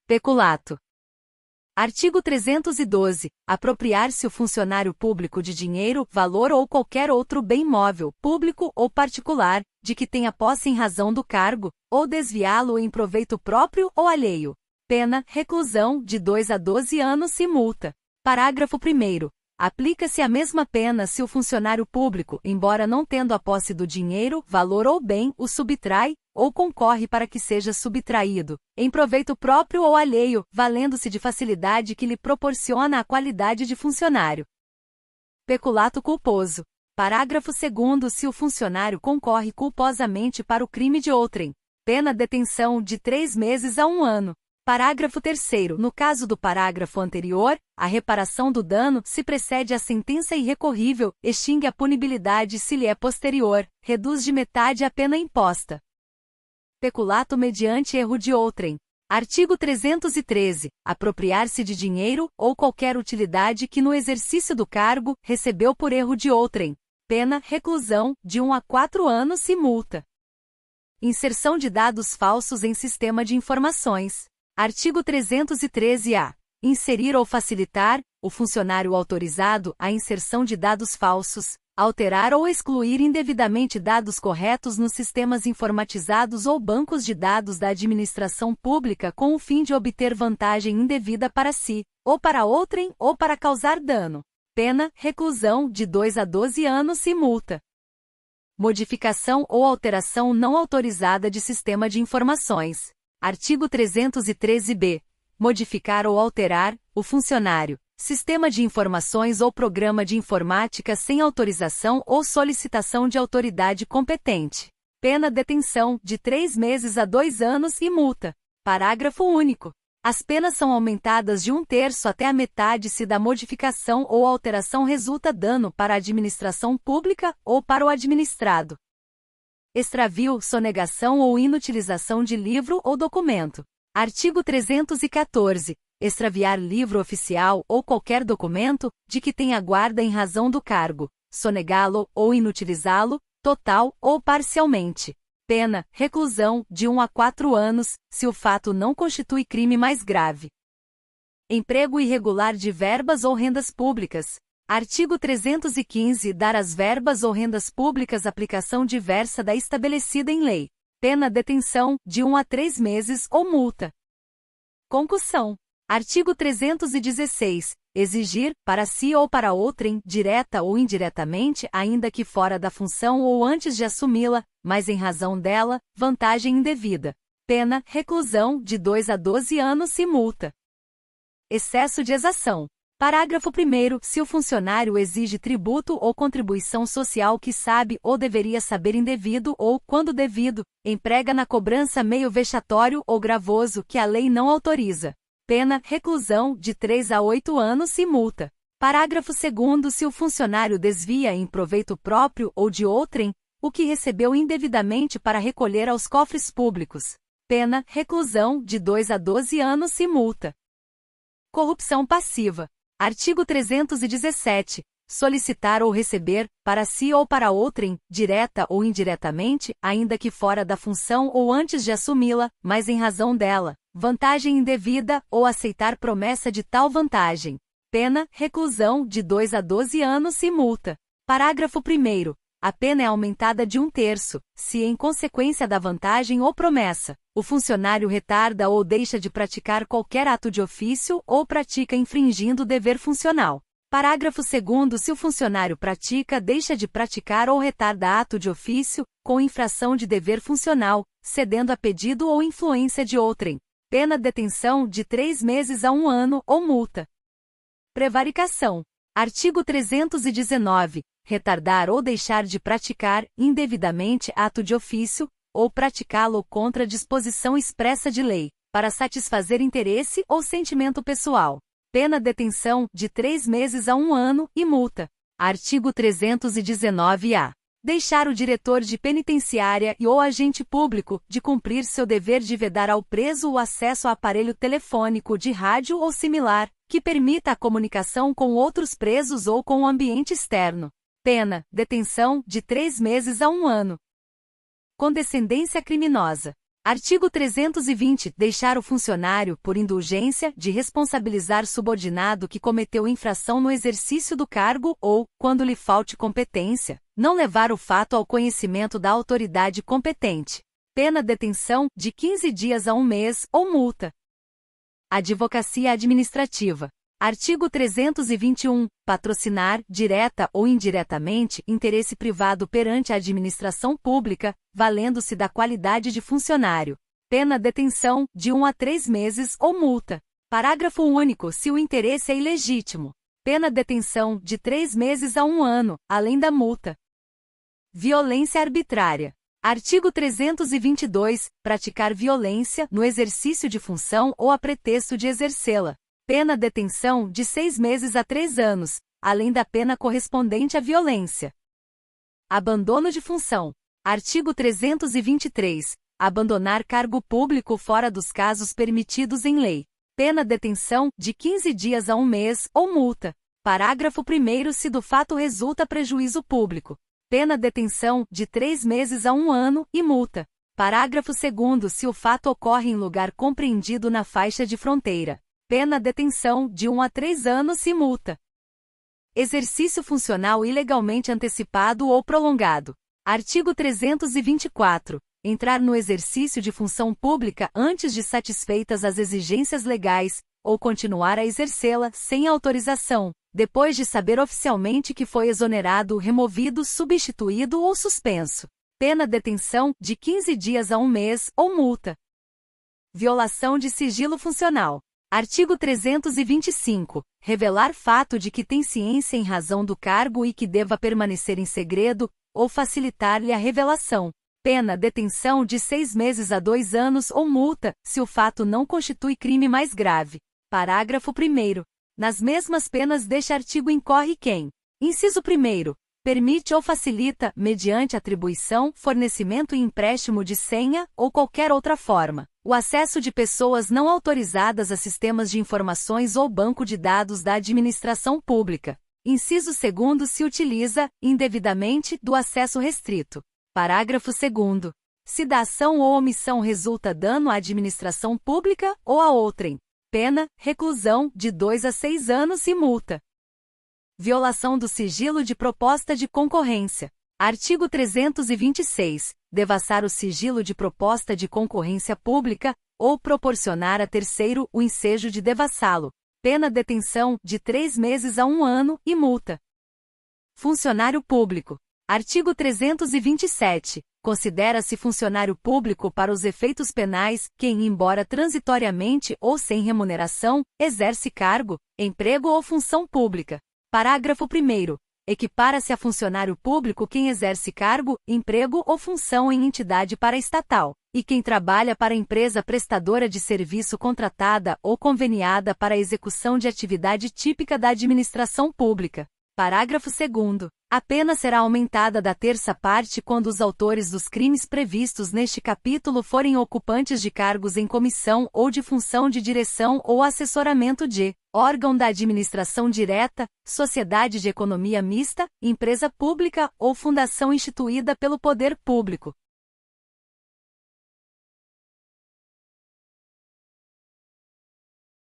Peculato. Artigo 312. Apropriar-se o funcionário público de dinheiro, valor ou qualquer outro bem móvel, público ou particular, de que tenha posse em razão do cargo, ou desviá-lo em proveito próprio ou alheio. Pena, reclusão, de 2 a 12 anos e multa. Parágrafo 1º. Aplica-se a mesma pena se o funcionário público, embora não tendo a posse do dinheiro, valor ou bem, o subtrai, ou concorre para que seja subtraído, em proveito próprio ou alheio, valendo-se de facilidade que lhe proporciona a qualidade de funcionário. Peculato culposo. Parágrafo 2º. Se o funcionário concorre culposamente para o crime de outrem, pena detenção de 3 meses a 1 ano. Parágrafo 3º. No caso do parágrafo anterior, a reparação do dano, se precede a sentença irrecorrível, extingue a punibilidade se lhe é posterior, reduz de metade a pena imposta. Peculato mediante erro de outrem. Artigo 313. Apropriar-se de dinheiro, ou qualquer utilidade que no exercício do cargo, recebeu por erro de outrem. Pena, reclusão, de 1 a 4 anos e multa. Inserção de dados falsos em sistema de informações. Artigo 313-A. Inserir ou facilitar, o funcionário autorizado, a inserção de dados falsos, alterar ou excluir indevidamente dados corretos nos sistemas informatizados ou bancos de dados da administração pública com o fim de obter vantagem indevida para si, ou para outrem, ou para causar dano. Pena, reclusão, de 2 a 12 anos e multa. Modificação ou alteração não autorizada de sistema de informações. Artigo 313-B. Modificar ou alterar, o funcionário, sistema de informações ou programa de informática sem autorização ou solicitação de autoridade competente. Pena detenção, de 3 meses a 2 anos e multa. Parágrafo único. As penas são aumentadas de 1/3 até a metade se da modificação ou alteração resulta dano para a administração pública ou para o administrado. Extravio, sonegação ou inutilização de livro ou documento. Artigo 314. Extraviar livro oficial ou qualquer documento, de que tenha guarda em razão do cargo, sonegá-lo ou inutilizá-lo, total ou parcialmente. Pena, reclusão, de 1 a 4 anos, se o fato não constitui crime mais grave. Emprego irregular de verbas ou rendas públicas. Artigo 315. Dar às verbas ou rendas públicas aplicação diversa da estabelecida em lei. Pena detenção, de 1 a 3 meses ou multa. Concussão. Artigo 316. Exigir, para si ou para outrem, direta ou indiretamente, ainda que fora da função ou antes de assumi-la, mas em razão dela, vantagem indevida. Pena, reclusão, de 2 a 12 anos e multa. Excesso de exação. Parágrafo 1º. Se o funcionário exige tributo ou contribuição social que sabe ou deveria saber indevido ou, quando devido, emprega na cobrança meio vexatório ou gravoso que a lei não autoriza. Pena, reclusão, de 3 a 8 anos e multa. Parágrafo 2º. Se o funcionário desvia em proveito próprio ou de outrem, o que recebeu indevidamente para recolher aos cofres públicos. Pena, reclusão, de 2 a 12 anos e multa. Corrupção passiva. Artigo 317. Solicitar ou receber, para si ou para outrem, direta ou indiretamente, ainda que fora da função ou antes de assumi-la, mas em razão dela, vantagem indevida, ou aceitar promessa de tal vantagem. Pena, reclusão, de 2 a 12 anos e multa. Parágrafo 1º. A pena é aumentada de 1/3, se em consequência da vantagem ou promessa, o funcionário retarda ou deixa de praticar qualquer ato de ofício ou pratica infringindo o dever funcional. Parágrafo 2º. Se o funcionário pratica, deixa de praticar ou retarda ato de ofício, com infração de dever funcional, cedendo a pedido ou influência de outrem. Pena detenção de 3 meses a 1 ano ou multa. Prevaricação. Artigo 319. Retardar ou deixar de praticar, indevidamente, ato de ofício, ou praticá-lo contra disposição expressa de lei, para satisfazer interesse ou sentimento pessoal. Pena detenção, de 3 meses a 1 ano, e multa. Artigo 319-A. Deixar o diretor de penitenciária e ou agente público, de cumprir seu dever de vedar ao preso o acesso a aparelho telefônico de rádio ou similar, que permita a comunicação com outros presos ou com o ambiente externo. Pena, detenção, de 3 meses a 1 ano. Condescendência criminosa. Artigo 320. Deixar o funcionário, por indulgência, de responsabilizar subordinado que cometeu infração no exercício do cargo ou, quando lhe falte competência, não levar o fato ao conhecimento da autoridade competente. Pena detenção, de 15 dias a 1 mês, ou multa. Advocacia administrativa. Artigo 321. Patrocinar, direta ou indiretamente, interesse privado perante a administração pública, valendo-se da qualidade de funcionário. Pena detenção, de 1 a 3 meses, ou multa. Parágrafo único. Se o interesse é ilegítimo. Pena detenção, de 3 meses a 1 ano, além da multa. Violência arbitrária. Artigo 322. Praticar violência, no exercício de função ou a pretexto de exercê-la. Pena detenção, de 6 meses a 3 anos, além da pena correspondente à violência. Abandono de função. Artigo 323. Abandonar cargo público fora dos casos permitidos em lei. Pena detenção, de 15 dias a 1 mês, ou multa. Parágrafo 1º. Se do fato resulta prejuízo público. Pena detenção, de 3 meses a 1 ano, e multa. Parágrafo 2º. Se o fato ocorre em lugar compreendido na faixa de fronteira. Pena detenção, de 1 a 3 anos e multa. Exercício funcional ilegalmente antecipado ou prolongado. Artigo 324. Entrar no exercício de função pública antes de satisfeitas as exigências legais, ou continuar a exercê-la sem autorização, depois de saber oficialmente que foi exonerado, removido, substituído ou suspenso. Pena detenção, de 15 dias a 1 mês, ou multa. Violação de sigilo funcional. Artigo 325. Revelar fato de que tem ciência em razão do cargo e que deva permanecer em segredo, ou facilitar-lhe a revelação. Pena detenção de 6 meses a 2 anos ou multa, se o fato não constitui crime mais grave. Parágrafo 1º. Nas mesmas penas deste artigo incorre quem: inciso 1º. Permite ou facilita, mediante atribuição, fornecimento e empréstimo de senha, ou qualquer outra forma, o acesso de pessoas não autorizadas a sistemas de informações ou banco de dados da administração pública. Inciso 2º. Se utiliza, indevidamente, do acesso restrito. Parágrafo 2º. Se da ação ou omissão resulta dano à administração pública ou a outrem. Pena, reclusão, de 2 a 6 anos e multa. Violação do sigilo de proposta de concorrência. Artigo 326. Devassar o sigilo de proposta de concorrência pública, ou proporcionar a terceiro o ensejo de devassá-lo. Pena detenção, de 3 meses a 1 ano, e multa. Funcionário público. Artigo 327. Considera-se funcionário público para os efeitos penais quem, embora transitoriamente ou sem remuneração, exerce cargo, emprego ou função pública. Parágrafo 1º. Equipara-se a funcionário público quem exerce cargo, emprego ou função em entidade paraestatal, e quem trabalha para empresa prestadora de serviço contratada ou conveniada para a execução de atividade típica da administração pública. Parágrafo 2º. A pena será aumentada da terça parte quando os autores dos crimes previstos neste capítulo forem ocupantes de cargos em comissão ou de função de direção ou assessoramento de órgão da administração direta, sociedade de economia mista, empresa pública ou fundação instituída pelo poder público.